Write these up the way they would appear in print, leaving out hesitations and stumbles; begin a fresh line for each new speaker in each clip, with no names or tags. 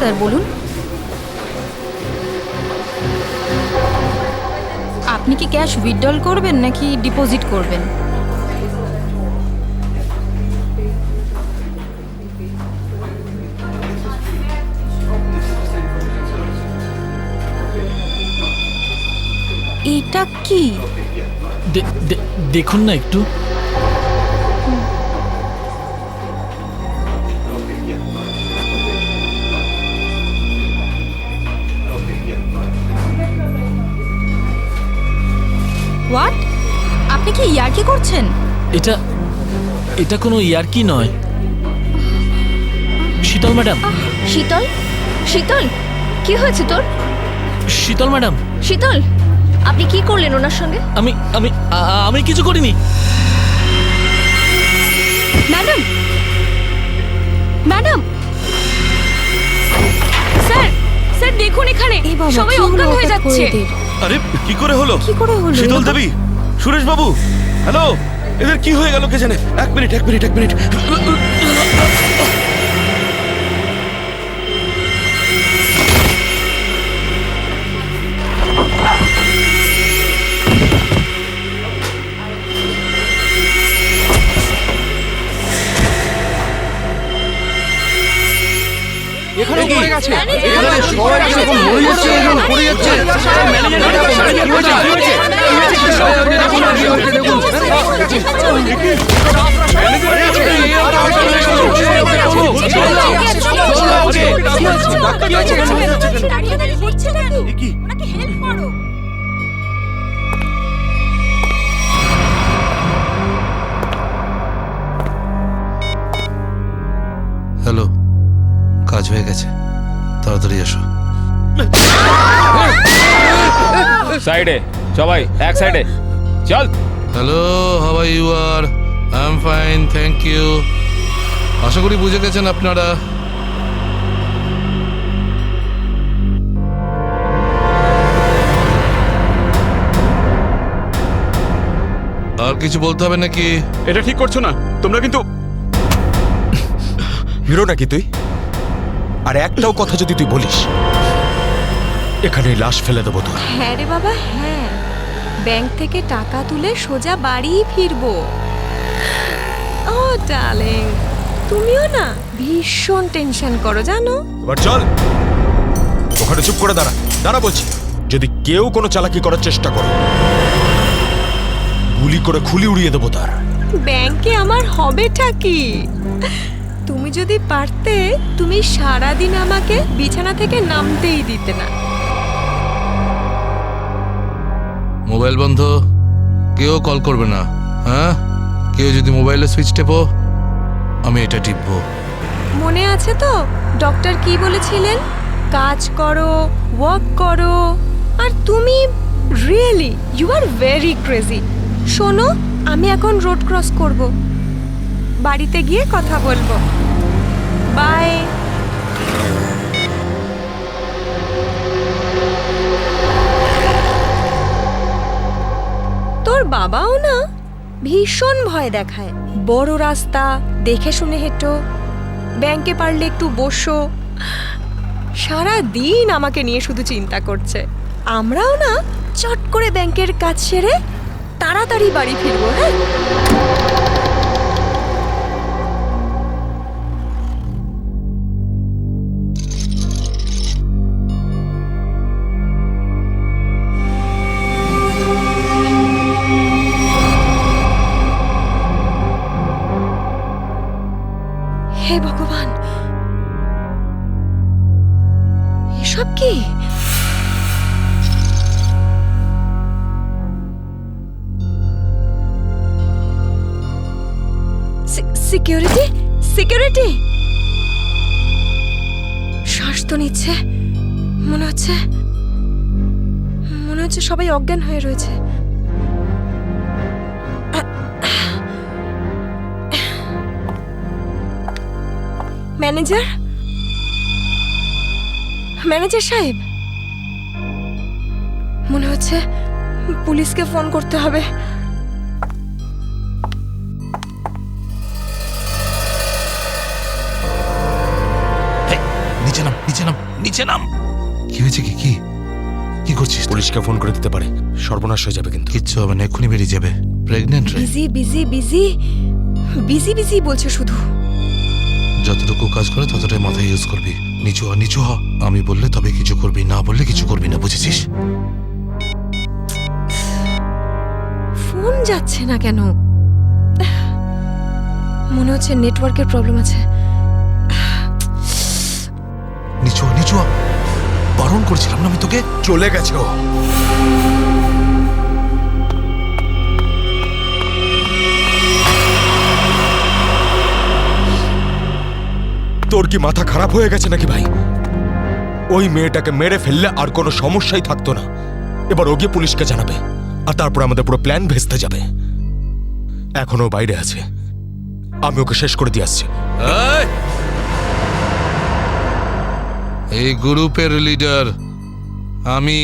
Sir বলুন। আপনি কি ক্যাশ উইথড্রল করবেন নাকি ডিপোজিট করবেন? এটা কি?
দেখুন না একটু।
হোয়াট? আপনি কি ইয়ার্কি করছেন?
এটা এটা কোনো ইয়ার্কি নয়। শীতল ম্যাডাম।
শীতল, শীতল, কি হয়েছে তোর?
শীতল ম্যাডাম।
শীতল, আপনি কি করলেন ওনার সঙ্গে?
আমি আমি আমি কিছু করিনি।
ম্যাডাম, ম্যাডাম, স্যার, স্যার দেখুন এখানে সবাই অজ্ঞান হয়ে যাচ্ছে।
আরে কি করে হলো?
কি করে হলো?
শীতল দেবী, সুরেশ বাবু, হ্যালো, এদের কি হয়ে গেল কে জানে? এক মিনিট।
এখানে পড়ে গেছে।
এখানে সবাই এরকম মরে যাচ্ছে, এরকম পড়ে যাচ্ছে।
হ্যালো, কাজ হয়ে গেছে, তাড়াতাড়ি এসো।
সাইডে সবাই, এক সাইডে চল।
Hello, how are you? R I am fine, thank you. আশা করি বুঝে গেছেন আপনারা। আর কিছু বলতে হবে নাকি?
এটা ঠিক করছো না তোমরা কিন্তু। হিরো নাকি তুই? আর একটাও কথা যদি তুই বলিস, এখানে লাশ ফেলে দেবো তোর।
হ্যাঁ রে বাবা, হ্যাঁ, ব্যাংক থেকে টাকা তুলে সোজা বাড়ি ফিরবো। ও ডার্লিং, তুমিও না ভীষণ টেনশন করো জানো।
এবার চল, ওখানে চুপ করে দাঁড়া, দাঁড়া বলছি। যদি কেউ কোনো চালাকি করার চেষ্টা করো, গুলি করে খুলি উড়িয়ে দেবো তার।
ব্যাংকে আমার হবেটা কি? তুমি যদি পারতে, তুমি সারাদিন আমাকে বিছানা থেকে নামতেই দিতে না।
মোবাইল বন্ধ, কেউ কল করবে না। হ্যাঁ, কেউ যদি মোবাইলে সুইচ টেপো, আমি এটা টিপবো।
মনে আছে তো ডক্টর কি বলেছিলেন? কাজ করো, ওয়ার্ক করো। আর তুমি really you are very crazy. শোনো, আমি এখন রোড ক্রস করব, বাড়িতে গিয়ে কথা বলবো। বাই। তোর বাবাও না ভীষণ ভয় দেখায়। বড় রাস্তা দেখে শুনে হেঁটো, ব্যাংকে পারলে একটু বসো। সারা দিন আমাকে নিয়ে শুধু চিন্তা করছে। আমরাও না চট করে ব্যাংকের কাজ সেরে তাড়াতাড়ি বাড়ি ফিরবো। হ্যাঁ, হে ভগবান, এসব কি? Security, security. শ্বাস তো নিচ্ছে, মনে হচ্ছে সবাই অজ্ঞান হয়ে রয়েছে। ম্যানেজার, ম্যানেজার সাহেব, মনে হচ্ছে পুলিশকে ফোন করতে হবে।
নিচে নাম, নিচে নাম। নিচে নাম। কি হয়েছে? কি কি কি করছিস?
পুলিশকে ফোন করে দিতে পারে, সর্বনাশ হয়ে যাবে কিন্তু।
কিচ্ছু হবে না, এক্ষুনি বেরিয়ে যাবে। প্রেগনেন্ট রে।
Busy busy busy busy busy বলছে শুধু।
যতটুকু কাজ করে ততটাই মাথায় ইউজ করবি। নিচু হ, নিচু হ। আমি বললে তবে কিছু করবি, না বললে কিছু করবি না, বুঝেছিস?
ফোন যাচ্ছে না কেন? মনে হচ্ছে নেটওয়ার্কের প্রবলেম আছে।
নিচু হ, নিচু হ। বারণ করছিলাম না আমি তোকে?
চলে গেছে ও। তোর কি মাথা খারাপ হয়ে গেছে নাকি ভাই? ওই মেয়েটাকে মেরে ফেললে আর কোনো সমস্যাই থাকতো না। এবার ও গিয়ে পুলিশকে জানাবে, আর তারপর আমাদের পুরো প্ল্যান ভেস্তে যাবে। এখনো বাইরে আছে, আমি ওকে শেষ করে দিয়ে আসছি।
এই গ্রুপের লিডার আমি।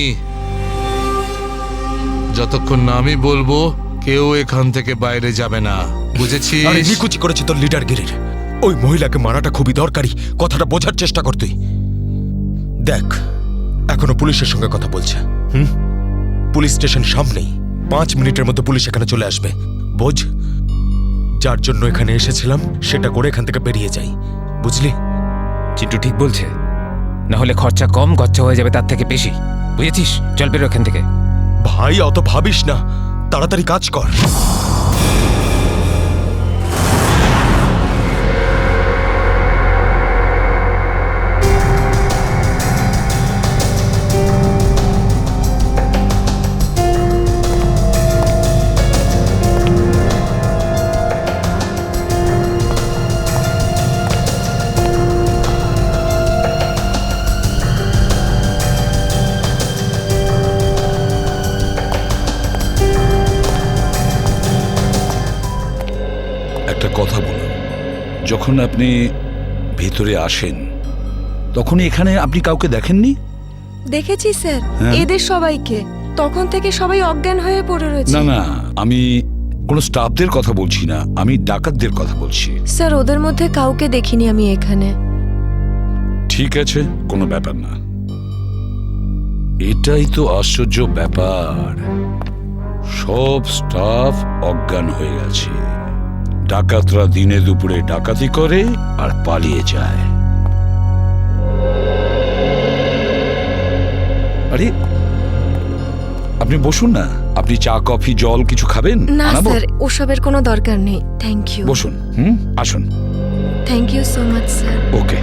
যতক্ষণ না আমি বলবো কেউ এখান থেকে বাইরে যাবে না, বুঝেছিস?
আরে নিকুচি করেছি তোর লিডারগিরির। ওই মহিলাকে মারাটা খুবই দরকারি, কথাটা বোঝার চেষ্টা কর তুই। দেখ, এখনো পুলিশের সঙ্গে কথা বলছে। পুলিশ স্টেশন সামনেই, 5 মিনিটের মধ্যে পুলিশ এখানে চলে আসবে। বোঝ, যার জন্য এখানে এসেছিলাম সেটা করে এখান থেকে বেরিয়ে যাই, বুঝলি?
চিন্টু ঠিক বলছে, না হলে খরচা কম, গচ্চা হয়ে যাবে তার থেকে বেশি, বুঝেছিস? চল বেরো এখান থেকে।
ভাই অত ভাবিস না, তাড়াতাড়ি কাজ কর।
একটা কথা বলুন, যখন আপনি ভিতরে আসেন তখন এখানে আপনি কাউকে দেখেননি?
দেখেছি স্যার,
হ্যাঁ।
এদের সবাইকে। তখন থেকে সবাই অজ্ঞান হয়ে পড়ে রয়েছে।
না না, আমি কোনো স্টাফদের কথা বলছি না, আমি ডাকাতদের কথা বলছি।
স্যার, ওদের মধ্যে কাউকে দেখিনি আমি এখানে।
ঠিক আছে, কোনো ব্যাপার না। এটাই তো আশ্চর্য ব্যাপার, সব স্টাফ অজ্ঞান হয়ে গেছে। ডাকাতরা দিনে দুপুরে ডাকাতি করে আর পালিয়ে যায়। আরে আপনি বসুন না, আপনি চা কফি জল কিছু খাবেন?
না
আনাবো?
স্যার, ওসবের কোনো দরকার নেই। Thank you.
বসুন, আসুন।
Thank you so much sir.
Okay.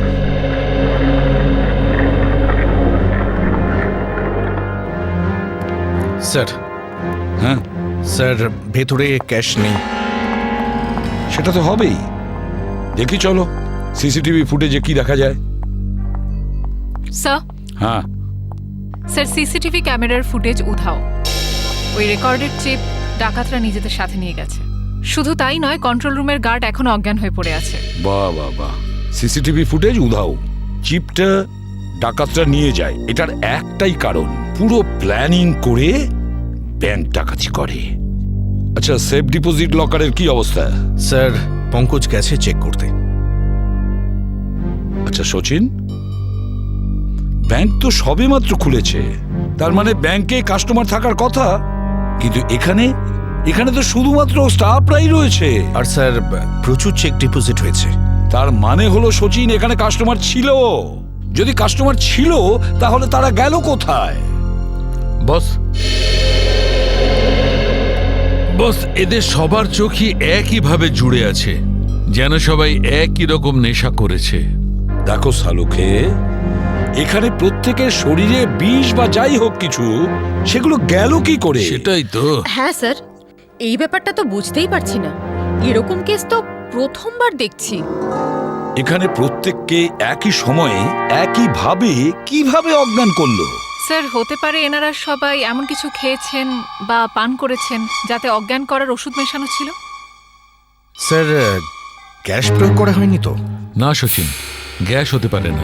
Sir,
হ্যাঁ
স্যার ভেতরে ক্যাশ নেই।
সেটা তো হবেই। দেখি চলো সিসিটিভি ফুটেজে কি দেখা যায়।
স্যার,
হ্যাঁ
স্যার সিসিটিভি ক্যামেরার ফুটেজ উধাও। ওই রেকর্ডের চিপ ডাকাতরা নিজেদের সাথে নিয়ে গেছে। শুধু তাই নয়, কন্ট্রোল রুমের গার্ড এখনো অজ্ঞান হয়ে পড়ে আছে।
বাহ বাহ বাহ, সিসিটিভি ফুটেজ উধাও, চিপটা ডাকাতরা নিয়ে যায়, এটার একটাই কারণ, পুরো প্ল্যানিং করে ব্যাংক ডাকাতি করে। আচ্ছা, সেফ ডিপোজিট লকারের কি অবস্থা?
স্যার, পঙ্কজ গেছে চেক করতে।
আচ্ছা সচিন, ব্যাংক তো সবেমাত্র খুলেছে, তার মানে ব্যাংকে কাস্টমার থাকার কথা, কিন্তু এখানে তো শুধুমাত্র স্টাফরাই রয়েছে।
আর স্যার, প্রচুর চেক ডিপোজিট হয়েছে।
তার মানে হলো সচিন, এখানে কাস্টমার ছিল। যদি কাস্টমার ছিল তাহলে তারা গেল কোথায়?
বস, এদের সবার চোখই একইভাবে জুড়ে আছে, যেন সবাই একই রকম নেশা করেছে।
দেখো সালুকে, এখানে প্রত্যেকের শরীরে বিষ বা যাই হোক কিছু, সেগুলো গেল কি করে?
সেটাই তো।
হ্যাঁ স্যার, এই ব্যাপারটা তো বুঝতেই পারছি না। এরকম কেস তো প্রথমবার দেখছি।
এখানে প্রত্যেককে একই সময়ে একইভাবে কিভাবে অজ্ঞান করলো?
স্যার, হতে পারে এনারা সবাই এমন কিছু খেয়েছেন বা পান করেছেন যাতে অজ্ঞান করার ওষুধ মেশানো ছিল।
স্যার, গ্যাস প্রয়োগ করা হয়নি তো?
না সচিন, গ্যাস হতে পারে না।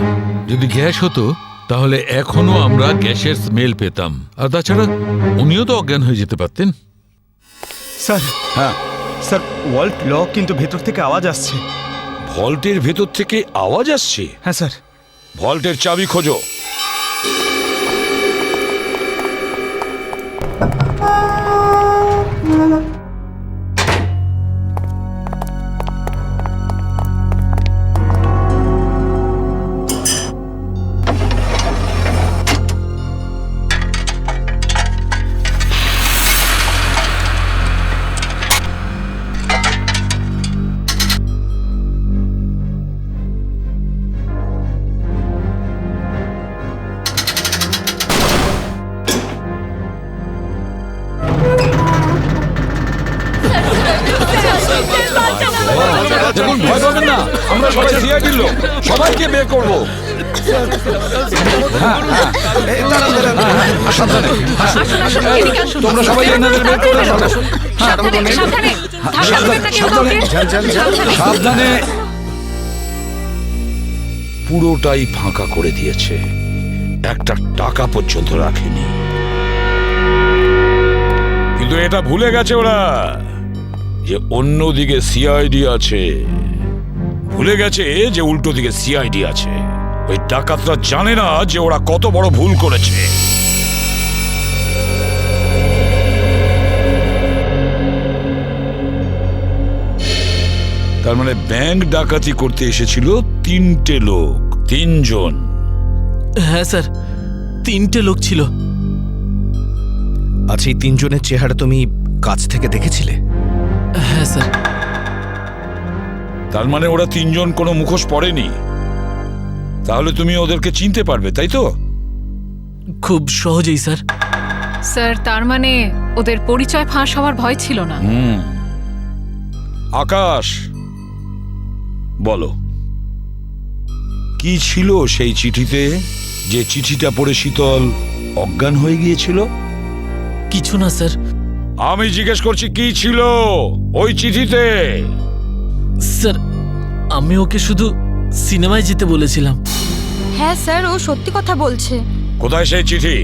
যদি গ্যাস হতো তাহলে এখনো আমরা গ্যাসের স্মেল পেতাম। আর তাছাড়া উনিও তো অজ্ঞান হয়ে যেতে পারতেন।
স্যার,
হ্যাঁ
স্যার ওয়াল্ট লক, কিন্তু ভেতর থেকে আওয়াজ আসছে।
ভল্টের ভেতর থেকে আওয়াজ আসছে?
হ্যাঁ স্যার।
ভল্টের চাবি খোঁজো। আসুন, ভয় পাবেন না, আমরা সবাই সিআইডির লোক, সবাইকে বের করবো। সাবধানে, তোমরা সবাই এনাদের বের করে ফেলো। সাবধানে। পুরোটাই ফাঁকা করে দিয়েছে, একটা টাকা পর্যন্ত রাখেনি। কিন্তু এটা ভুলে গেছে ওরা যে অন্যদিকে সিআইডি আছে, ভুলে গেছে যে উল্টো দিকে সিআইডি আছে। ওই ডাকাতরা জানে না যে ওরা কত বড় ভুল করেছে। তার মানে ব্যাংক ডাকাতি করতে এসেছিল 3টে লোক, 3 জন।
হ্যাঁ স্যার, 3টে লোক ছিল।
আচ্ছা, এই 3 জনের চেহারা তুমি কাছ থেকে দেখেছিলে?
হ্যাঁ স্যার।
তার মানে ওরা 3 জন কোনো মুখোশ পরেনি। তাহলে তুমি ওদেরকে চিনতে পারবে, তাই তো?
খুব সহজেই স্যার।
স্যার, তার মানে ওদের পরিচয় ফাঁস হওয়ার ভয় ছিল না।
আকাশ, বলো কি ছিল সেই চিঠিতে, যে চিঠিটা পড়ে শীতল অজ্ঞান হয়ে গিয়েছিল?
কিছু না স্যার।
আমি জিজ্ঞেস করছি কি ছিল ওই চিঠিতে?
স্যার, আমি ওকে শুধু সিনেমায় যেতে বলেছিলাম।
হ্যাঁ স্যার, ও সত্যি কথা বলছে।
কোথায় সেই চিঠি?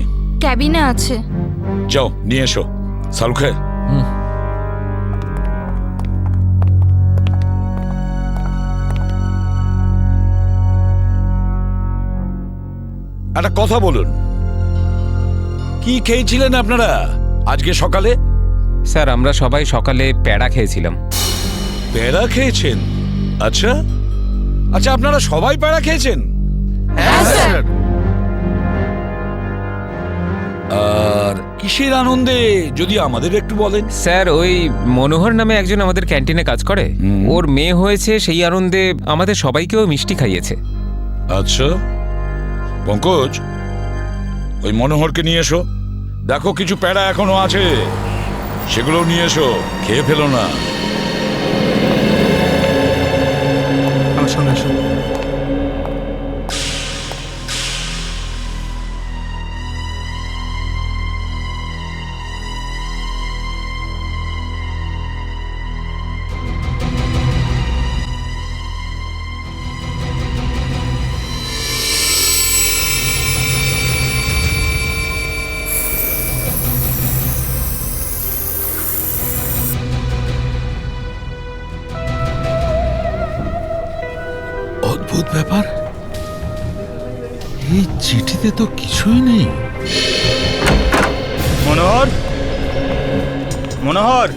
ক্যাবিনে আছে।
যাও নিয়ে এসো। সালুখে, একটা কথা বলুন, কি খেয়েছিলেন আপনারা আজকে সকালে?
স্যার, আমরা সবাই সকালে প্যাড়া খেয়েছিলাম।
প্যাড়া খেয়েছেন? আচ্ছা আচ্ছা, আপনারা সবাই প্যাড়া খেয়েছেন?
হ্যাঁ স্যার।
আর কিসের আনন্দে যদি আমাদের একটু বলেন?
স্যার, ওই মনোহর নামে একজন আমাদের ক্যান্টিনে কাজ করে, ওর মেয়ে হয়েছে, সেই আনন্দে আমাদের সবাইকেও মিষ্টি খাইয়েছে।
আচ্ছা পঙ্কজ, ওই মনোহরকে নিয়ে এসো। দেখো কিছু প্যাড়া এখনো আছে, সেগুলো নিয়ে এসো, খেয়ে ফেলো না।
আমার সঙ্গে আসুন।
অদ্ভুত ব্যাপার, এই চিঠিতে তো কিছুই নেই।
মনোহর, মনোহর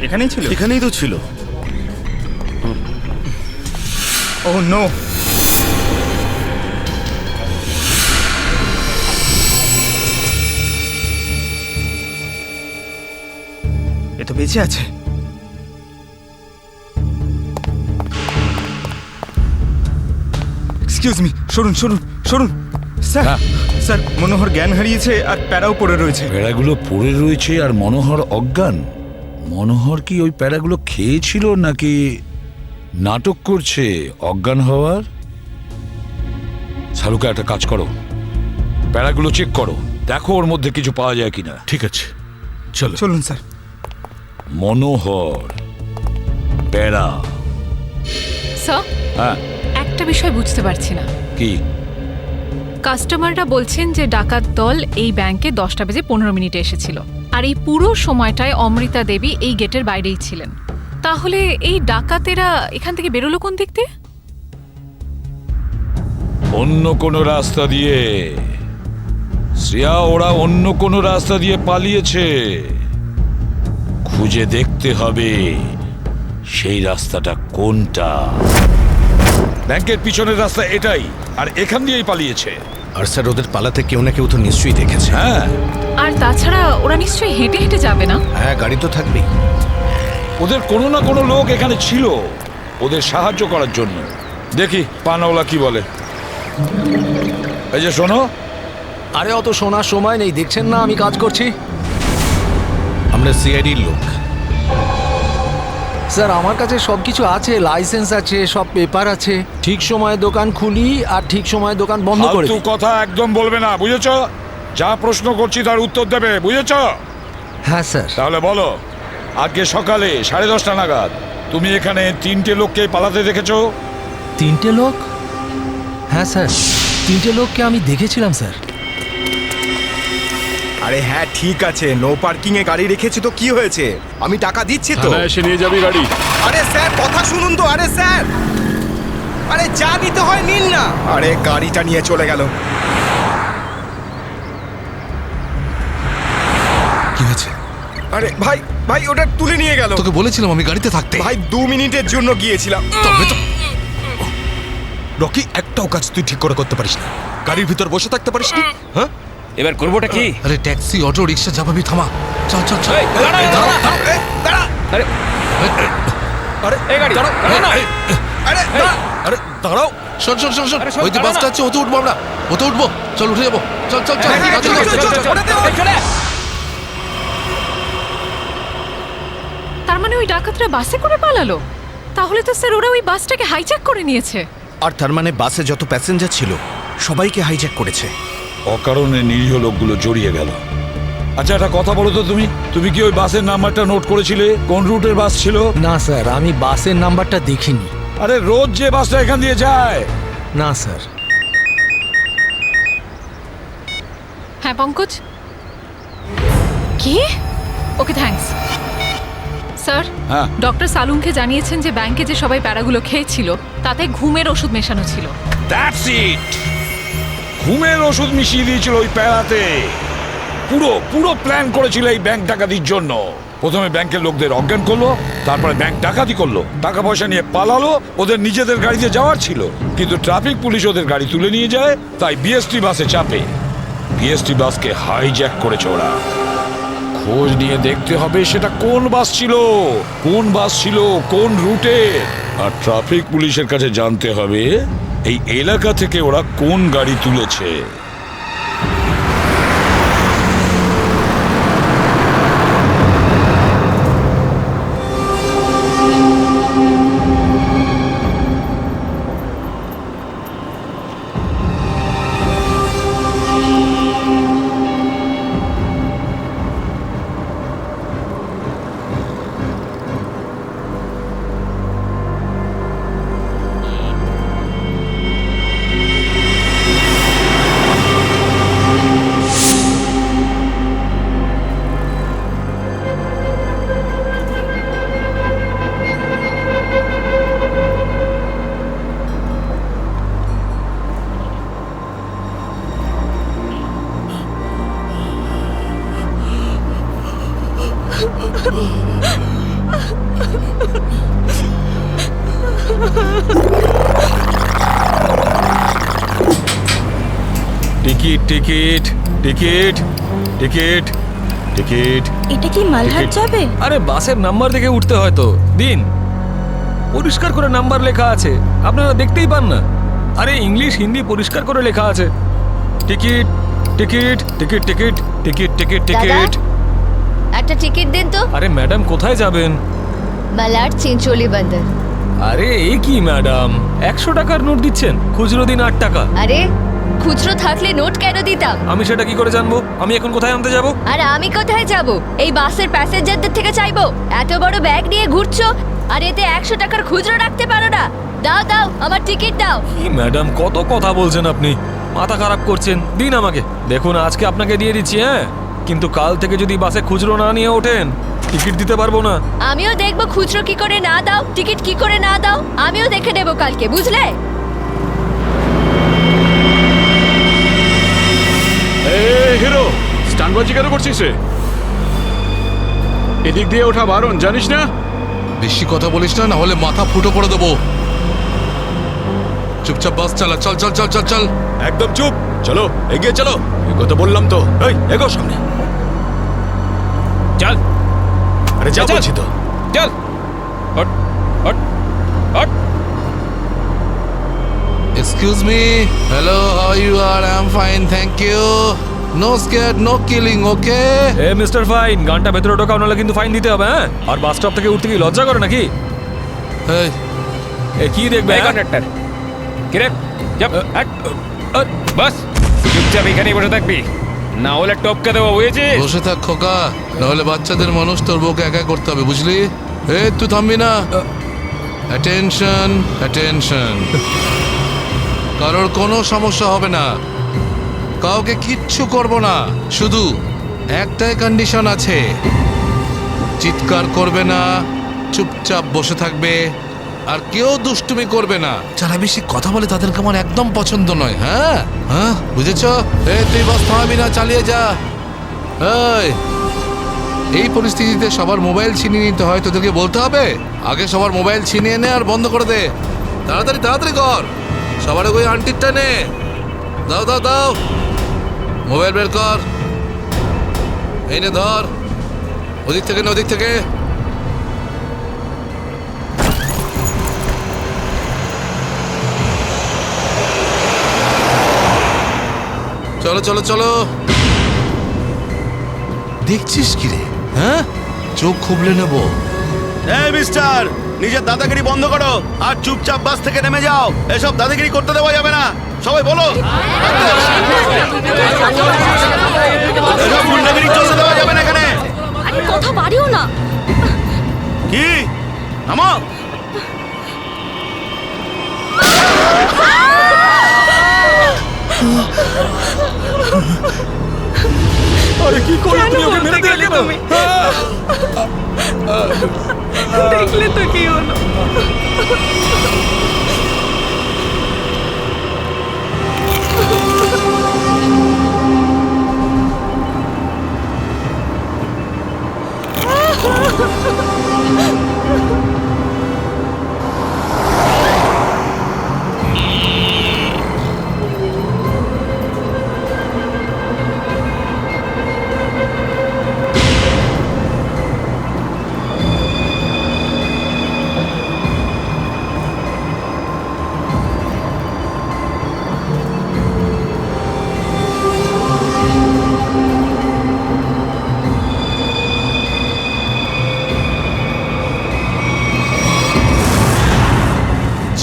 এখানেই ছিল?
এখানেই তো ছিল।
ও নো, এ তো বেঁচে আছে। এক্সকিউজ মি, সরুন সরুন সরুন। স্যার, স্যার, মনোহর জ্ঞান হারিয়েছে আর প্যারাও পড়ে রয়েছে।
প্যাড়াগুলো পড়ে রয়েছে আর মনোহর অজ্ঞান। মনোহর কি ওই প্যাড়াগুলো খেয়েছিল নাকি নাটক করছে অজ্ঞান হওয়ার? শালুকা, একটা কাজ করো, প্যাড়াগুলো চেক করো, দেখো ওর মধ্যে কিছু পাওয়া যায় কিনা।
ঠিক আছে, চলো।
চলুন স্যার।
মনোহর, প্যাড়া।
স্যার,
হ্যাঁ,
একটা বিষয় বুঝতে পারছি না।
কি?
কাস্টমাররা বলছেন যে ডাকাত দল এই ব্যাংকে 10:15 এসেছিল, আর এই পুরো সময়টায় অমৃতা দেবী এই গেটের বাইরেই ছিলেন। তাহলে এই ডাকাতেরা এখান থেকে বেরোলো কোন দিক দিয়ে?
অন্য কোনো রাস্তা দিয়ে। শ্রেয়া, ওরা অন্য কোনো রাস্তা দিয়ে পালিয়েছে। খুঁজে দেখতে হবে সেই রাস্তাটা কোনটা। ব্যাংকের পিছনের রাস্তা এটাই, আর এখান দিয়েই পালিয়েছে।
আর স্যার, ওদের পালাতে কেউ না কেউ তো নিশ্চয়ই দেখেছে।
হ্যাঁ,
আর তাছাড়া ওরা নিশ্চয়ই হেঁটে হেঁটে যাবে না?
হ্যাঁ, গাড়ি তো থাকবেই।
ওদের কোনো না কোনো লোক এখানে ছিল ওদের সাহায্য করার জন্য। দেখি পানাওয়ালা কি বলে। এই যে শোনো।
আরে অত শোনার সময় নেই, দেখছেন না আমি কাজ করছি। আমরা সিআইডির লোক। স্যার আমার কাছে সব কিছু আছে, লাইসেন্স আছে, সব পেপার আছে। ঠিক সময়ে দোকান খুলি আর ঠিক সময়ে দোকান বন্ধ করে
ফালতু
দিই।
কথা একদম বলবে না, বুঝেছো? যা প্রশ্ন করছি তার উত্তর দেবে, বুঝেছো?
হ্যাঁ স্যার।
তাহলে বলো, আজকে সকালে 10:30 নাগাদ তুমি এখানে 3টে লোককে পালাতে দেখেছো?
3টে লোক? হ্যাঁ স্যার, 3টে লোককে আমি দেখেছিলাম স্যার।
আরে হ্যাঁ ঠিক আছে, নো পার্কিং এ গাড়ি রেখেছি তো কি হয়েছে? আমি টাকা দিচ্ছি তো।
এসে নিয়ে যাবি গাড়ি।
আরে স্যার কথা শুনুন তো, আরে স্যার, আরে যা নিতে হয় নিন না। আরে গাড়িটা নিয়ে চলে গেল।
কি হয়েছে?
আরে ভাই ভাই ওটা তুলে নিয়ে গেল।
তোকে বলেছিলাম আমি গাড়িতে থাকতে।
ভাই 2 মিনিটের জন্য গিয়েছিলাম।
তবে তো
রকি, একটাও কাজ তুই ঠিক করে করতে পারিস না। গাড়ির ভিতর বসে থাকতে পারিস না? হ্যাঁ,
এবার করবোটা কি?
আরে ট্যাক্সি, অটো, রিক্সা যা পাবি থামা। চল চল চল।
আরে এই গাড়ি দাঁড়াও, আরে দাঁড়াও।
শোন শোন শোন শোন, ওই যে বাসটা আছে ওতে উঠবো আমরা। ওতে উঠবো, চল উঠে যাবো। চল চল চল।
তার মানে ওই ডাকাতরা বাসে করে পালালো? তাহলে তো স্যার ওরা ওই বাসটাকে হাইজ্যাক করে নিয়েছে।
আর তার মানে বাসে যত প্যাসেঞ্জার ছিল সবাইকে হাইজ্যাক করেছে।
অকারণে নিরীহ লোকগুলো জড়িয়ে গেল। আচ্ছা, একটা কথা বলো তো, তুমি কি ওই বাসের নাম্বারটা নোট করেছিলে? কোন রুটের বাস ছিল?
না স্যার, আমি বাসের নাম্বারটা দেখিনি।
আরে রোজ যে বাসটা এখান দিয়ে যায়।
না স্যার।
হ্যাঁ পঙ্কজ, কি? Okay thanks sir.
হ্যাঁ,
ডক্টর সালুনকে জানিয়েছেন যে ব্যাংকে যে সবাই প্যারাগুলো খেয়েছিল তাতে ঘুমের ওষুধ মেশানো ছিল।
That's it. ঘুমের ওষুধ মিশিয়ে দিয়েছিল ওই প্যারাতে। পুরো প্ল্যান করেছিল এই ব্যাংক ডাকাতির জন্য। প্রথমে ব্যাংকের লোকদের অজ্ঞান করলো, তারপরে ব্যাংক ডাকাতি করলো, টাকা পয়সা নিয়ে পালালো। ওদের নিজেদের গাড়িতে যাওয়ার ছিল, কিন্তু ট্রাফিক পুলিশ ওদের গাড়ি তুলে নিয়ে যায়, তাই বিএসটি বাসে চাপে। বিএসটি বাসকে হাইজ্যাক করেছে ওরা। খোঁজ নিয়ে দেখতে হবে সেটা কোন বাস ছিল, কোন রুটে। আর ট্রাফিক পুলিশের কাছে জানতে হবে এই এলাকা থেকে ওরা কোন গাড়ি তুলেছে।
Ticket ticket ticket ticket ticket.
এটা কি মালহাট যাবে?
আরে বাসের নাম্বার দেখে উঠতে হয় তো। দিন, পরিষ্কার করে নাম্বার লেখা আছে, আপনারা দেখতেই পান না? আরে ইংলিশ হিন্দি পরিষ্কার করে লেখা আছে। Ticket ticket ticket ticket ticket ticket ticket.
একটা টিকিট দিন তো।
আরে ম্যাডাম কোথায় যাবেন?
মালাড চিঞ্চোলি বন্দর।
আরে এই কি ম্যাডাম, 100 টাকার নোট দিচ্ছেন, খুচরো দিন 8 টাকা।
আরে খুচরো থাকলে নোট কেন দিতাম?
আমি সেটা কি করে জানবো? আমি এখন কোথায় আনতে যাব?
আর আমি কোথায় যাব? এই বাসের প্যাসেঞ্জারদের থেকে চাইবো? এত বড় ব্যাগ নিয়ে ঘুরছো আর এতে 100 টাকার খুচরো রাখতে পারো না? দাও দাও, আমার টিকিট দাও।
কি ম্যাডাম, কত কথা বলছেন আপনি, মাথা খারাপ করছেন। দিন আমাকে। দেখুন আজকে আপনাকে দিয়ে দিচ্ছি, হ্যাঁ, কিন্তু কাল থেকে যদি বাসে খুচরো না নিয়ে ওঠেন টিকিট দিতে পারবো না।
আমিও দেখবো খুচরো কি করে না দাও, টিকিট কি করে না দাও, আমিও দেখে নেব কালকে, বুঝলে?
হিরো, স্টানবাজি কেন করছিস রে? এদিক দিয়ে ওঠা বারণ, জানিস না?
বেশি কথা বলিস না, না হলে মাথা ফুটো করে দেবো। চুপচাপ বাস চালা। চল চল চল চল চল।
একদম চুপ, চলো এগিয়ে চলো। এগোতে বললাম তো। এই এগো সামনে চল। আরে যা বলছি তো, চল। Hot hot hot.
Excuse me. Hello, how you R? I am fine, thank you. No scare no killing, okay?
এ মিস্টার ফাইন, গানটা ভেতরে ঢোকাও, নাহলে কিন্তু ফাইন দিতে হবে। হ্যাঁ, আর বাস স্টপ থেকে উঠতে কি লজ্জা করে নাকি?
এই
এ কি দেখবে
কন্ডাক্টর কিরে বাস চুপচাপ এখানেই বসে থাকবি, না হলে টপকে দেবো, বুঝেছিস?
বসে থাক খোকা, নাহলে বাচ্চাদের মানুষ তোর বউকে একা করতে হবে, বুঝলি? তুই থামবি না। অ্যাটেনশন অ্যাটেনশন, কারোর কোনো সমস্যা হবে না, কাউকে কিচ্ছু করব না, শুধু একটাই কন্ডিশন আছে, চিৎকার করবে না, চুপচাপ বসে থাকবে, আর কেউ দুষ্টুমি করবে না। যারা বেশি কথা বলে তাদেরকে আমার একদম পছন্দ নয়। হ্যাঁ হ্যাঁ, বুঝেছ? তুই বাস থামাবি না, চালিয়ে যা। এই পরিস্থিতিতে সবার মোবাইল ছিনিয়ে নিতে হয়, তোদেরকে বলতে হবে আগে সবার মোবাইল ছিনিয়ে নে আর বন্ধ করে দে। তাড়াতাড়ি তাড়াতাড়ি কর, সবার ওই আন্টিরটা নে। দাও দাও দাও, মোবাইল বের কর, এই নে ধর, ওদিক থেকে না ওদিক থেকে। চলো চলো চলো। দেখছিস কি রে? হ্যাঁ, চোখ খুবলে নেব।
এই মিস্টার, নিজের দাদাগিরি বন্ধ করো আর চুপচাপ বাস থেকে নেমে যাও। এসব দাদাগিরি করতে দেওয়া যাবে না, সবাই বলো। এসব গুন্ডাগিরি চলতে দেওয়া যাবে না এখানে।
কথা বাড়িও না।
কি নামো।
আরে কি করলে তুমি? ওকে মেরে দিলে কেন?
দেখলে তো কি হলো।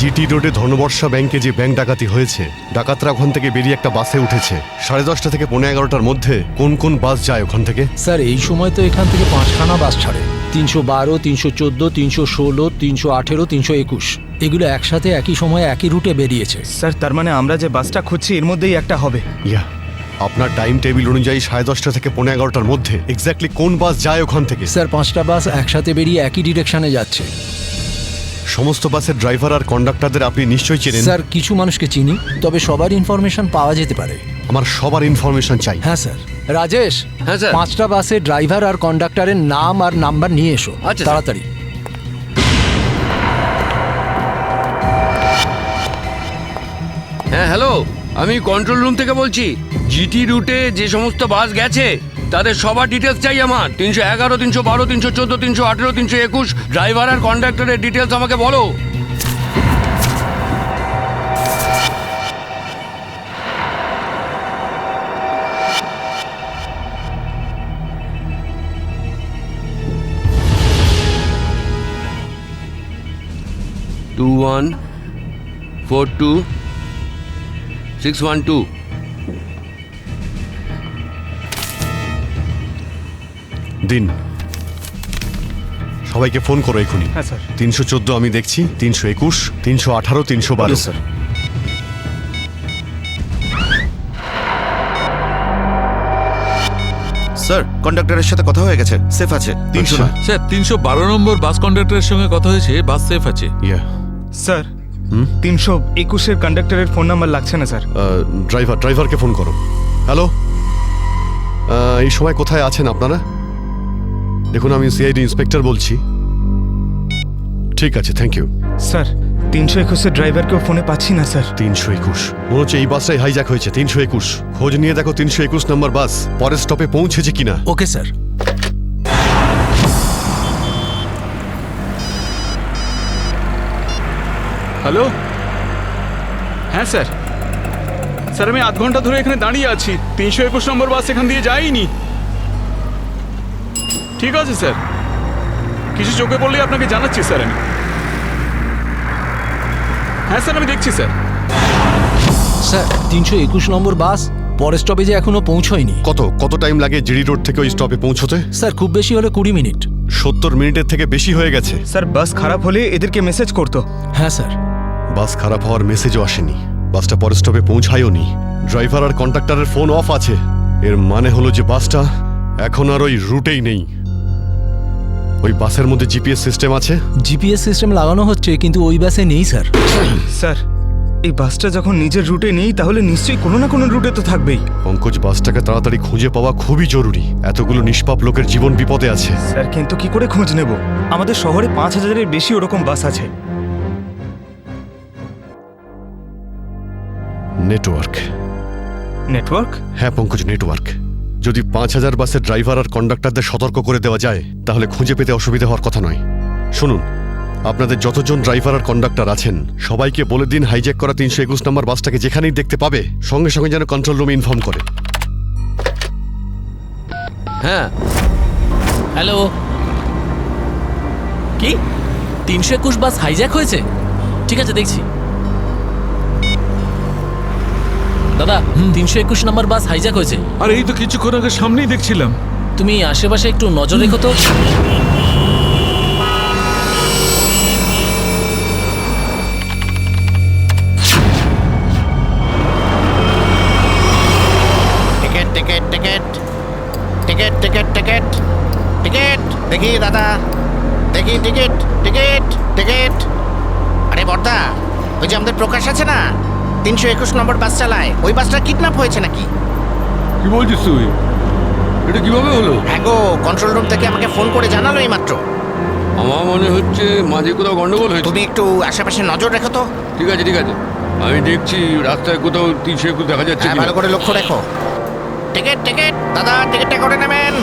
জিটি রোডে ধনবর্ষা ব্যাংকে যে ব্যাংক ডাকাতি হয়েছে, ডাকাতরা ওখান থেকে বেরিয়ে একটা বাসে উঠেছে 10:30 থেকে 11:15টার মধ্যে। কোন কোন বাস যায় ওখান থেকে?
স্যার এই সময় তো এখান থেকে 5খানা বাস ছাড়ে, 312, 314, 316, 318, 321। এগুলো একসাথে একই সময়ে একই রুটে বেরিয়েছে।
স্যার তার মানে আমরা যে বাসটা খুঁজছি এর মধ্যেই একটা হবে।
ইয়া, আপনার টাইম টেবিল অনুযায়ী 10:30 থেকে 11:15টার মধ্যে এক্স্যাক্টলি কোন বাস যায় ওখান থেকে?
স্যার 5টা বাস একসাথে বেরিয়ে একই ডিরেকশনে যাচ্ছে।
সমস্ত বাসের ড্রাইভার আর কন্ডাক্টরদের আপনি নিশ্চয়ই চেনেন?
স্যার কিছু মানুষকে চিনি, তবে সবার ইনফরমেশন পাওয়া যেতে পারে।
আমার সবার ইনফরমেশন চাই।
হ্যাঁ স্যার। রাজেশ,
হ্যাঁ স্যার।
5টা বাসের ড্রাইভার আর কন্ডাক্টরের নাম আর নাম্বার নিয়ে এসো।
আচ্ছা,
তাড়াতাড়ি।
হ্যাঁ হ্যালো, আমি কন্ট্রোল রুম থেকে বলছি। জিটি রুটে যে সমস্ত বাস গেছে তাদের সবার ডিটেলস চাই আমার। 311, 312, 314, 318, 321 ড্রাইভার আর কন্ডাক্টরের ডিটেলস আমাকে বলো। টু 1 4 2 612।
দিন, সবাইকে ফোন করো এখনই।
হ্যাঁ স্যার।
314 আমি দেখছি, 321, 318, 312।
স্যার।
স্যার, কন্ডাক্টরের সাথে কথা হয়ে গেছে, সেফ আছে। 300 না।
স্যার 312 নম্বর বাস কন্ডাক্টরের সঙ্গে কথা হয়েছে, বাস সেফ আছে।
স্যার 321-এর কন্ডাক্টরের ফোন নাম্বার লাগছে না স্যার।
ড্রাইভারকে ফোন করো। হ্যালো, এই সময় কোথায় আছেন আপনারা? দেখুন, আমি সিআইডি ইন্সপেক্টর বলছি। ঠিক আছে, থ্যাংক ইউ।
স্যার 321-এর ড্রাইভারকেও ফোনে পাচ্ছি না স্যার।
321 মনে হচ্ছে এই বাসটাই হাইজ্যাক হয়েছে। 321 খোঁজ নিয়ে দেখো 321 নম্বর বাস পরের স্টপে পৌঁছেছে কিনা।
Okay sir.
হ্যালো, হ্যাঁ স্যার।
স্যার আমি আধ ঘন্টা ধরে এখানে দাঁড়িয়ে আছি, 321 নম্বর বাস এখান দিয়ে যায়নি। ঠিক আছে স্যার, কিছু চোখে পড়লেই আপনাকে জানাচ্ছি স্যার আমি। হ্যাঁ স্যার আমি দেখছি স্যার।
স্যার 321 নম্বর বাস পরের স্টপেজে এখনো পৌঁছয়নি।
কত টাইম লাগে জিডি রোড থেকে ওই স্টপে পৌঁছতে?
স্যার খুব বেশি হলে 20 মিনিট।
70 মিনিটের থেকে বেশি হয়ে গেছে।
স্যার বাস খারাপ হলে এদেরকে মেসেজ করতো।
হ্যাঁ স্যার।
বাস খারাপ হওয়ার মেসেজও আসেনি, বাসটা পরের স্টপে পৌঁছায়ও নি, ড্রাইভার আর কন্ডাক্টরের ফোন অফ আছে। এর মানে হলো যে বাসটা এখন আর ওই রুটেই নেই। ওই বাসের মধ্যে জিপিএস সিস্টেম আছে?
জিপিএস সিস্টেম লাগানো হচ্ছে কিন্তু ওই বাসে নেই স্যার।
স্যার এই বাসটা যখন নিজের রুটে নেই তাহলে নিশ্চয়ই কোনো না কোনো রুটে তো থাকবেই।
পঙ্কজ, বাসটাকে তাড়াতাড়ি খুঁজে পাওয়া খুবই জরুরি, এতগুলো নিষ্পাপ লোকের জীবন বিপদে আছে।
স্যার কিন্তু কি করে খোঁজ নেব? আমাদের শহরে 5000-এর বেশি ওরকম বাস আছে।
নেটওয়ার্ক।
নেটওয়ার্ক?
হ্যাঁ পঙ্কজ, নেটওয়ার্ক। যদি 5000 বাসের ড্রাইভার আর কন্ডাক্টরদের সতর্ক করে দেওয়া যায় তাহলে খুঁজে পেতে অসুবিধা হওয়ার কথা নয়। শুনুন, আপনাদের যতজন ড্রাইভার আর কন্ডাক্টর আছেন সবাইকে বলে দিন হাইজ্যাক করা 321 নম্বর বাসটাকে যেখানেই দেখতে পাবে সঙ্গে সঙ্গে যেন কন্ট্রোল রুমে ইনফর্ম করে।
হ্যাঁ হ্যালো, কি 321 বাস হাইজ্যাক হয়েছে? ঠিক আছে দেখছি। দাদা 321 নম্বর বাস হাইজ্যাক হয়েছে।
আর এই তো কিছুক্ষণ আগে সামনেই দেখছিলাম।
তুমি আশেপাশে একটু নজর রেখো তো।
Ticket ticket ticket ticket ticket ticket ticket দেখি দাদা, দেখি টিকিট টিকিট টিকিট। আরে বর্দা, ওই যে আমাদের প্রকাশ আছে না, 321 নম্বর বাস চালায়, ওই বাসটা কিডন্যাপ হয়েছে নাকি?
কি বলছিস তুই? এটা কিভাবে হলো?
হ্যাঁ গো, কন্ট্রোল রুম থেকে আমাকে ফোন করে জানালো এই মাত্র।
আমার মনে হচ্ছে মাঝে কোথাও গন্ডগোল হয়েছে।
তুমি একটু আশেপাশে নজর রেখো তো।
ঠিক আছে ঠিক আছে, আমি দেখছি রাস্তায় কোথাও 321 দেখা যাচ্ছে
হ্যাঁ, ভালো করে লক্ষ্য রেখো। টিকিট টিকিট দাদা, টিকিটটা করে নেবেন।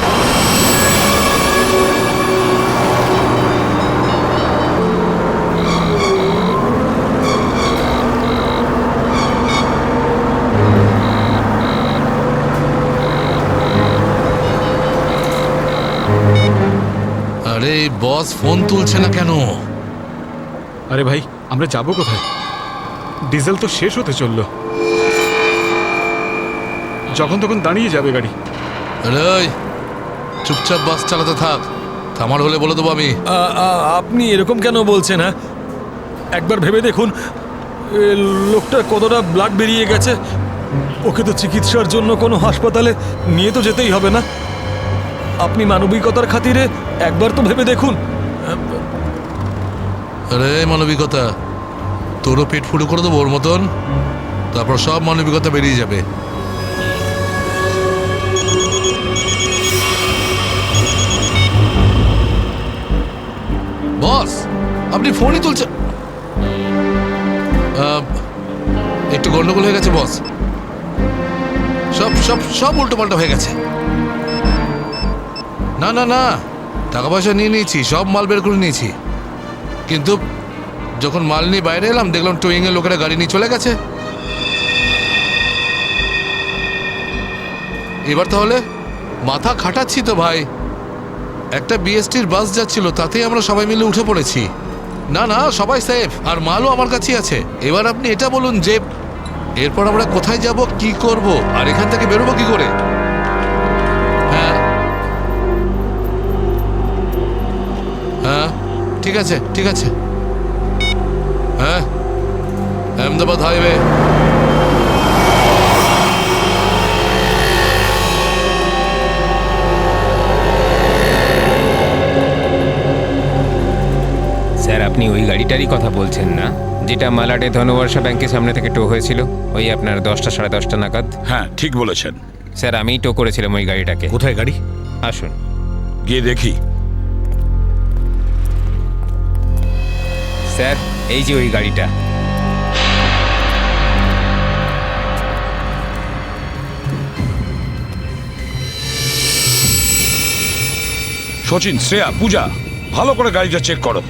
আরে বস ফোন তুলছে না কেন?
আরে ভাই, আমরা যাবো কোথায়? ডিজেল তো শেষ হতে চললো, যখন তখন দাঁড়িয়ে যাবে গাড়ি।
আরে চুপচাপ বাস চালাতে থাক, থামার হলে বলে দেবো আমি।
আপনি এরকম কেন বলছেন? হ্যাঁ, একবার ভেবে দেখুন লোকটা কতটা ব্লাড বেরিয়ে গেছে। ওকে তো চিকিৎসার জন্য কোনো হাসপাতালে নিয়ে তো যেতেই হবে না? আপনি মানবিকতার খাতিরে একবার তো ভেবে দেখুন।
আরে মানবিকতা, তোরও পেট ফুটো করে দেবো ওর মতন, তারপর সব মানবিকতা বেরিয়ে যাবে। বস আপনি ফোনই তুলছেন? একটু গন্ডগোল হয়ে গেছে বস, সব সব সব উল্টো পাল্টা হয়ে গেছে। না না না, টাকা পয়সা নিয়ে নিয়েছি, সব মাল বের করে নিয়েছি, কিন্তু যখন মাল নিয়ে বাইরে এলাম দেখলাম টোয়িং এর লোকেরা গাড়ি নিয়ে চলে গেছে। এবার তাহলে মাথা খাটাচ্ছি তো ভাই, একটা বিএসটির বাস যাচ্ছিল তাতেই আমরা সবাই মিলে উঠে পড়েছি। না না, সবাই সেফ, আর মালও আমার কাছেই আছে। এবার আপনি এটা বলুন যে এরপর আমরা কোথায় যাব, কি করব, আর এখান থেকে বেরোবো কি করে? হ্যাঁ হ্যাঁ, ঠিক আছে ঠিক আছে। হ্যাঁ, আহমেদাবাদ হাইওয়ে।
স্যার আপনি ওই গাড়িটারই কথা বলছেন না, যেটা মালাডে ধনবর্ষা ব্যাংকের সামনে থেকে টো হয়েছিল ওই আপনার 10টা সাড়ে 10টা নাগাদ?
হ্যাঁ ঠিক বলেছেন
স্যার, আমিই টো করেছিলাম ওই গাড়িটাকে।
কোথায় গাড়ি?
আসুন
গিয়ে দেখি।
স্যার এই যে ওই গাড়িটা।
সচিন, শ্রেয়া, পূজা, ভালো করে গাড়িটা চেক করো।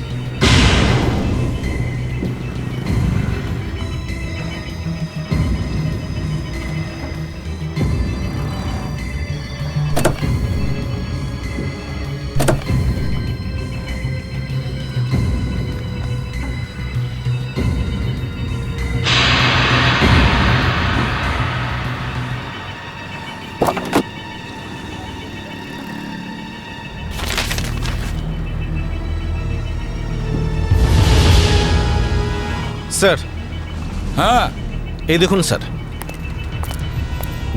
স্যার।
হ্যাঁ,
এই দেখুন স্যার,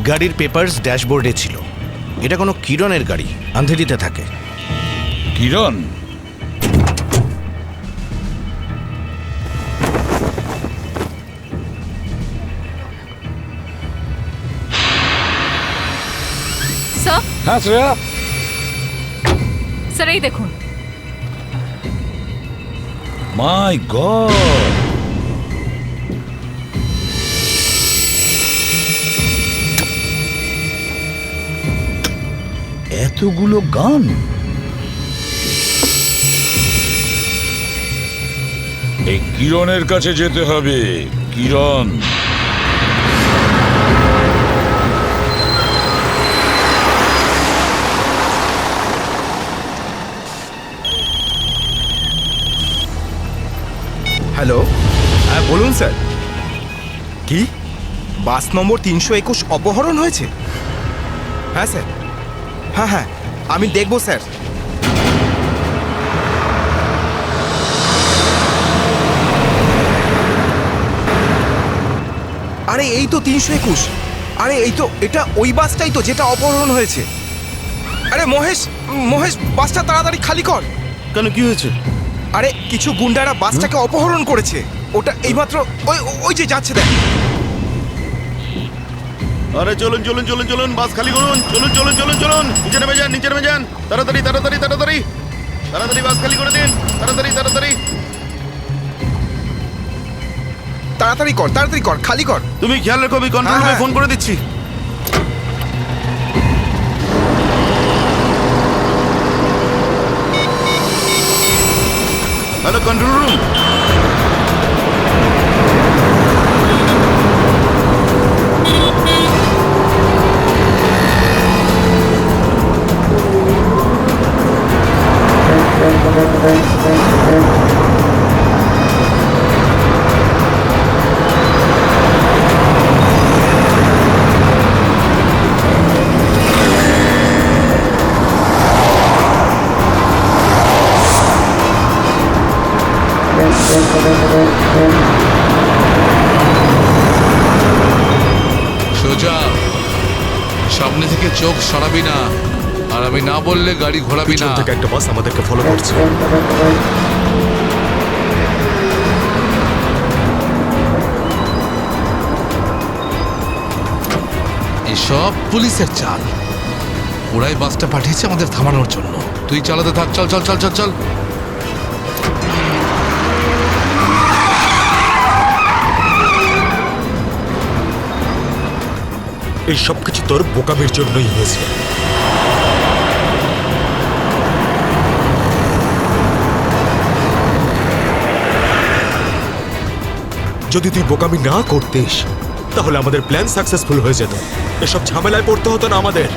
গাড়ির পেপারস ড্যাশবোর্ডে ছিল। এটা কোনো কিরণের গাড়ি, আন্ধেরিতে থাকে।
কিরণ?
স্যার,
হ্যাঁ শ্রেয়া।
স্যার এই দেখুন।
মাই গড, এতগুলো গান! এই কিরণের কাছে যেতে হবে। কিরণ,
হ্যালো, হ্যাঁ বলুন স্যার। কি বাস নম্বর 321 অপহরণ হয়েছে? হ্যাঁ স্যার, হ্যাঁ হ্যাঁ আমি দেখব স্যার। আরে এই তো 321। আরে এই তো, এটা ওই বাসটাই তো যেটা অপহরণ হয়েছে। আরে মহেশ, মহেশ বাসটা তাড়াতাড়ি খালি কর।
কেন, কি হয়েছে?
আরে কিছু গুন্ডারা বাসটাকে অপহরণ করেছে। ওটা এইমাত্র ওই ওই যে যাচ্ছে দেখ।
আরে চলুন চলুন চলুন চলুন, বাস খালি করুন। চলুন চলুন চলুন চলুন, নিচে নেমে যান, নিচে নেমে যান। তাড়াতাড়ি তাড়াতাড়ি তাড়াতাড়ি তাড়াতাড়ি বাস খালি করে দিন। তাড়াতাড়ি তাড়াতাড়ি
তাড়াতাড়ি কর, তাড়াতাড়ি কর, খালি কর।
তুমি খেয়াল রেখো, আমি কন্ট্রোল রুমে ফোন করে দিচ্ছি। Hello control room.
সোজা সামনে থেকে চোখ সরাবি না, আর আমি না বললে গাড়ি ঘোরাবি না।
থেকে একটা বাস আমাদেরকে ফলো করছে।
এসব পুলিশের চাল। ওরাই বাসটা পাঠিয়েছে আমাদের থামানোর জন্য। তুই চালাতে থাক, চল চল চল চল চল।
এই সবকিছু তোর বোকামির জন্যই হয়েছে। যদি তুই বোকামি না করতিস তাহলে আমাদের প্ল্যান সাকসেসফুল হয়ে যেত। এসব ঝামেলায় পড়তে হতো না আমাদের।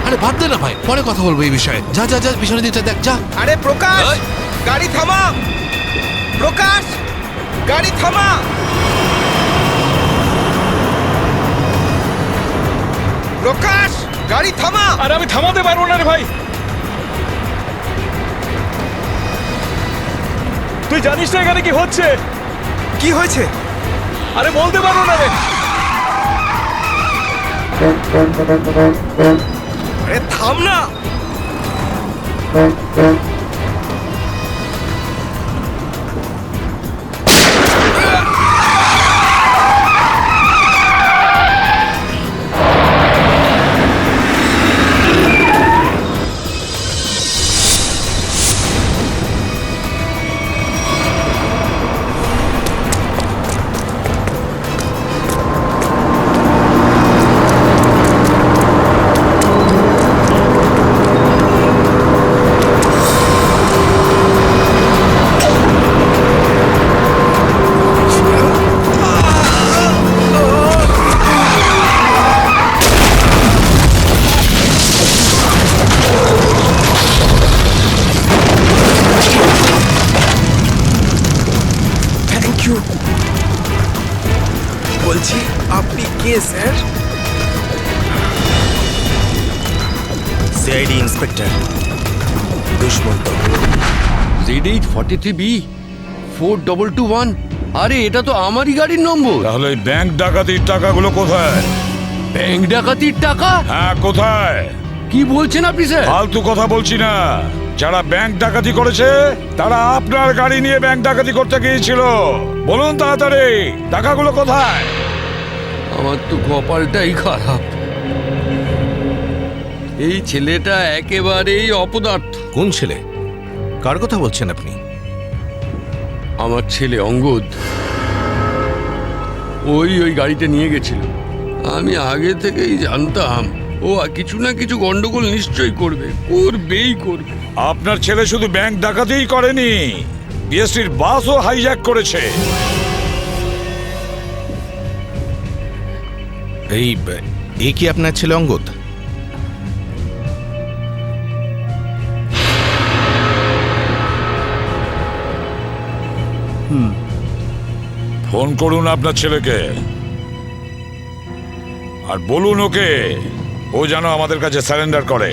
আরে বাদ দে না ভাই, পরে কথা বলবো এই বিষয়ে। যা যা যা, পিছনের দিকটা দেখ, যা।
আরে প্রকাশ, গাড়ি থামা। প্রকাশ, গাড়ি থামা। প্রকাশ, গাড়ি থামা।
আরে আমি থামাতে পারবো না রে ভাই। তুই জানিস না এখানে কি হচ্ছে?
কি হয়েছে?
আরে বলতে পারবো না রে।
আরে থাম না। বলছি আপনি কে sir? CID inspector Dushmant.
Z843B 4221। আরে এটা তো আমারই গাড়ির নম্বর।
তাহলে এই ব্যাংক ডাকাতির টাকাগুলো কোথায়?
ব্যাংক ডাকাতির টাকা?
হ্যাঁ, কোথায়?
কি বলছেন আপনি স্যার?
ফালতু কথা বলছি না। যারা ব্যাংক ডাকাতি করেছে তারা আপনার গাড়ি নিয়ে ব্যাংক ডাকাতি করতে গিয়েছিল। বলুন তাড়াতাড়ি, টাকাগুলো কোথায়?
আমার তো কপালটাই খারাপ। এই ছেলেটা একেবারেই অপদার্থ।
কোন ছেলে? কার কথা বলছেন আপনি?
আমার ছেলে অঙ্গদ। ওই গাড়িটা নিয়ে গেছিল। আমি আগে থেকেই জানতাম ও কিছু না কিছু গন্ডগোল নিশ্চয়ই করবেই করবে।
আপনার ছেলে শুধু ব্যাংক ডাকাতিই করেনি, বিএসটির বাসও হাইজ্যাক করেছে।
এই কি আপনার ছেলে অঙ্গদ?
ফোন করুন আপনার ছেলেকে আর বলুন ওকে ও যেন আমাদের কাছে সারেন্ডার করে।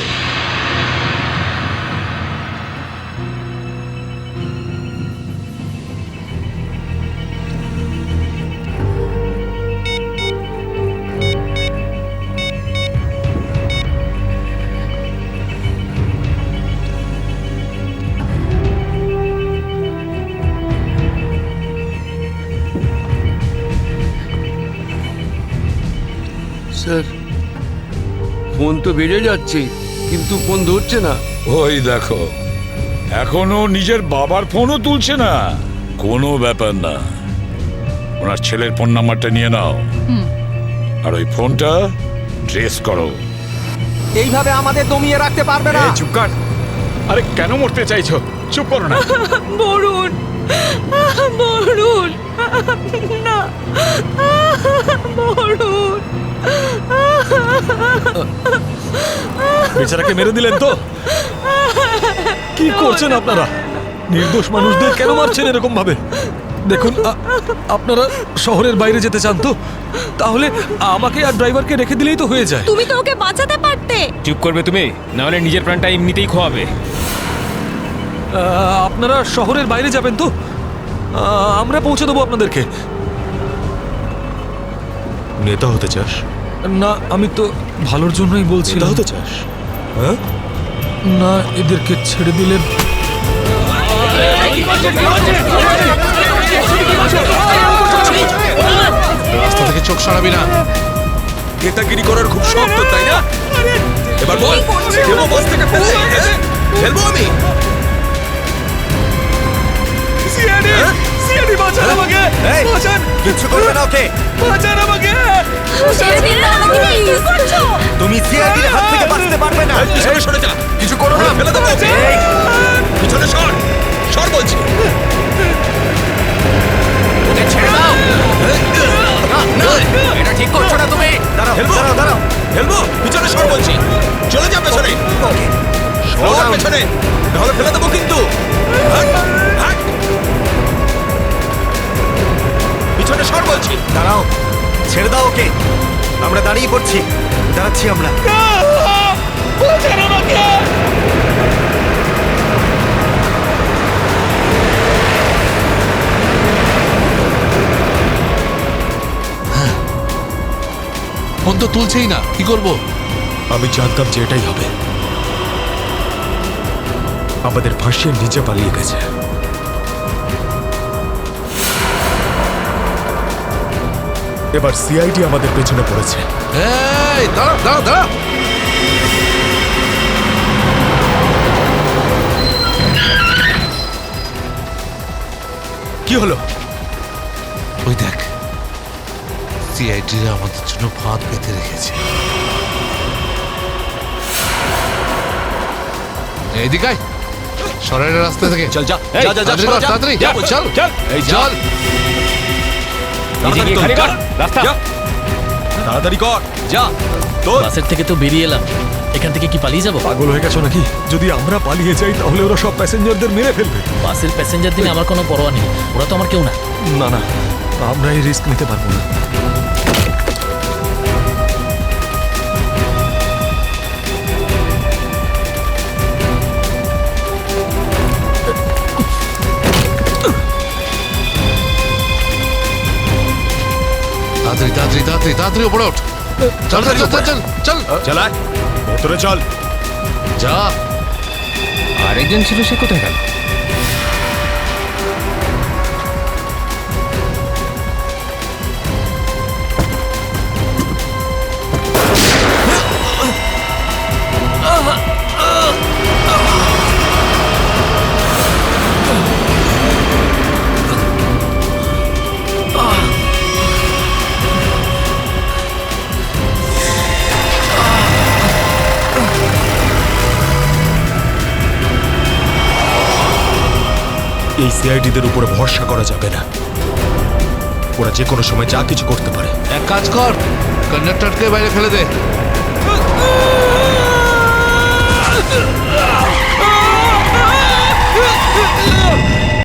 স্যার, ফোন তো বেড়ে যাচ্ছে কিন্তু ফোন ধরছে না।
ওই দেখো, এখনো নিজের বাবার ফোনও তুলছে না। কোনো ব্যাপার না, ওনার ছেলের ফোন নাম্বারটা নিয়ে নাও আর ওই ফোনটা ট্রেস করো।
এইভাবে আমাদের দমিয়ে রাখতে পারবে না।
চুপ কর। আরে কেন মরতে চাইছো? চুপ করো না।
বরুণ, বরুণ, না, বরুণ।
বেচারাকে মেরে দিলেন তো? কি করছেন আপনারা? নির্দোষ মানুষদের কেন মারছেন এরকম ভাবে? দেখুন, আপনারা শহরের বাইরে যেতে চান তো তাহলে আমাকে আর ড্রাইভারকে রেখে দিলেই তো হয়ে যায়।
তুমি তো ওকে বাঁচাতে পারতে।
চুপ করবে তুমি, না হলে নিজের প্রাণটা এমনিতেই খোয়াবে।
আপনারা শহরের বাইরে যাবেন তো? আমরা পৌঁছে দেবো আপনাদেরকে।
নেতা হতে চাস?
না, আমি তো ভালোর জন্যই বলছি।
নেতা হতে চাস? হ্যাঁ,
না, এদেরকে ছেড়ে দিলে
রাস্তা থেকে চোখ সরাবি না।
নেতাগিরি করার খুব শখ তো, তাই না? এবার বল, দেবো বাস থেকে ফেলে? ফেলবো আমি?
সিআইডি বাঁচান আমাকে! বাঁচান!
কিচ্ছু করবে না ওকে।
বাঁচান আমাকে!
তুমি সিআইডির হাত থেকে বাঁচতে পারবে না।
পিছনে সরে যা, কিছু করো না, ফেলে দেবো ওকে। পিছনে সর, সর বলছি।
ওকে ছেড়ে দাও। না, এটা ঠিক করছো না তুমি। দাঁড়াও, দাঁড়াও, দাঁড়াও।
ফেলবো, পিছনে সর বলছি। চলে যা পেছনে, সর পেছনে, নাহলে ফেলে দেবো কিন্তু। হাট, হাট। পিছনে সর বলছি।
দাঁড়াও, ছেড়ে দাও ওকে। আমরা দাঁড়িয়ে পড়ছি, দাঁড়াচ্ছি আমরা।
ফোন তো তুলছেই না, কি করবো?
আমি জানতাম যে এটাই হবে। আমাদের ফাঁসিয়ে নিচে পালিয়ে গেছে। এবার সিআইডি আমাদের পেছনে পড়েছে।
এই দাঁড়াও, দাঁড়াও, দাঁড়াও।
কি হলো?
ওই দেখ, সিআইডিরা আমাদের জন্য ফাঁদ পেতে রেখেছে। এইদিকে আয়, সরাইয়ের রাস্তা থেকে।
চল, যা যা যা,
তাড়াতাড়ি চল, এই চল।
তাড়াতাড়ি কর, যা। তোর
বাসের থেকে তো বেরিয়ে এলাম, এখান থেকে কি পালিয়ে যাবো?
পাগল হয়ে গেছো নাকি? যদি আমরা পালিয়ে যাই তাহলে ওরা সব প্যাসেঞ্জারদের মেরে ফেলবে।
বাসের প্যাসেঞ্জার দিনে আমার কোনো পরোয়া নেই, ওরা তো আমার কেউ না।
না না, আমরা এই রিস্ক নিতে পারবো না।
তাড়াতাড়ি তাড়াতাড়ি উপরে ওঠ চল চল চল চল চল
চালায় ভেতরে চল
যা।
আরেকজন ছিল, সে কোথায় গেল?
এই সিআইডিদের উপরে ভরসা করা যাবে না, ওরা যে কোনো সময় যা কিছু করতে পারে।
এক কাজ কর, কন্ডাক্টরকে বাইরে ফেলে দে।